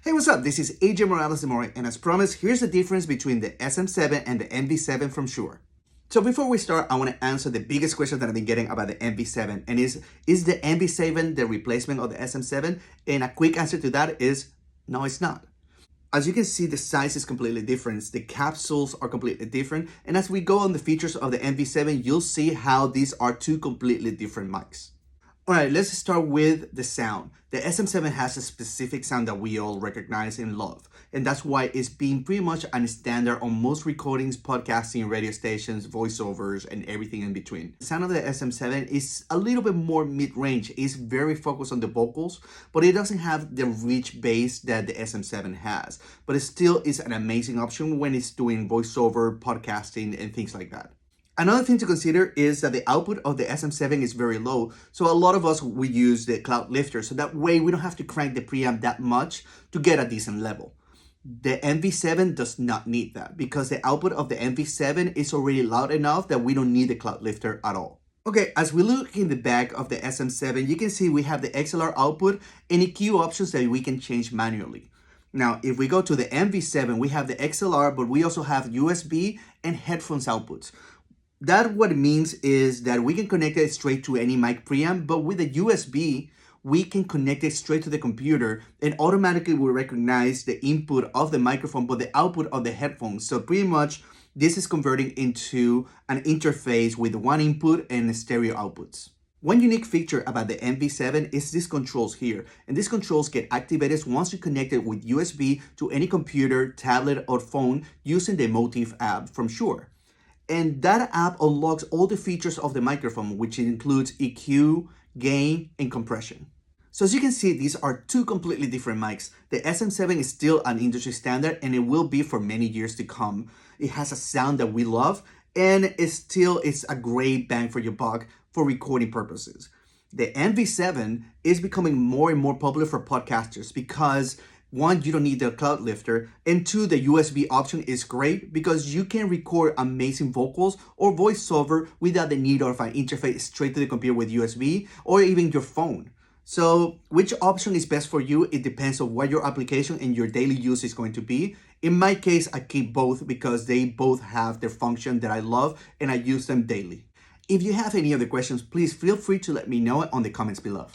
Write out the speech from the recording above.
Hey, what's up? This is AJ Morales-Demori, and as promised, here's the difference between the SM7 and the MV7 from Shure. So before we start, I want to answer the biggest question that I've been getting about the MV7, and is the MV7 the replacement of the SM7? And a quick answer to that is, no, it's not. As you can see, the size is completely different. The capsules are completely different. And as we go on the features of the MV7, you'll see how these are two completely different mics. All right, let's start with the sound. The SM7 has a specific sound that we all recognize and love. And that's why it's been pretty much a standard on most recordings, podcasting, radio stations, voiceovers, and everything in between. The sound of the SM7 is a little bit more mid-range. It's very focused on the vocals, but it doesn't have the rich bass that the SM7 has. But it still is an amazing option when it's doing voiceover, podcasting, and things like that. Another thing to consider is that the output of the SM7 is very low, so a lot of us, we use the cloud lifter, so that way we don't have to crank the preamp that much to get a decent level. The MV7 does not need that because the output of the MV7 is already loud enough that we don't need the cloud lifter at all. Okay, as we look in the back of the SM7, you can see we have the Xlr Output and EQ options that we can change manually. Now, if we go to the MV7, we have the XLR, but we also have USB and headphones outputs. That what it means is that we can connect it straight to any mic preamp, but with the USB, we can connect it straight to the computer and automatically will recognize the input of the microphone, but the output of the headphones. So pretty much this is converting into an interface with one input and stereo outputs. One unique feature about the MV7 is these controls here, and these controls get activated once you connect it with USB to any computer, tablet, or phone using the Motif app from Shure. And that app unlocks all the features of the microphone, which includes EQ, gain, and compression. So as you can see, these are two completely different mics. The SM7 is still an industry standard, and it will be for many years to come. It has a sound that we love, and it's a great bang for your buck for recording purposes. The MV7 is becoming more and more popular for podcasters because one, you don't need the cloud lifter, and two, the USB option is great because you can record amazing vocals or voiceover without the need of an interface straight to the computer with USB or even your phone. So which option is best for you? It depends on what your application and your daily use is going to be. In my case, I keep both because they both have their function that I love and I use them daily. If you have any other questions, please feel free to let me know on the comments below.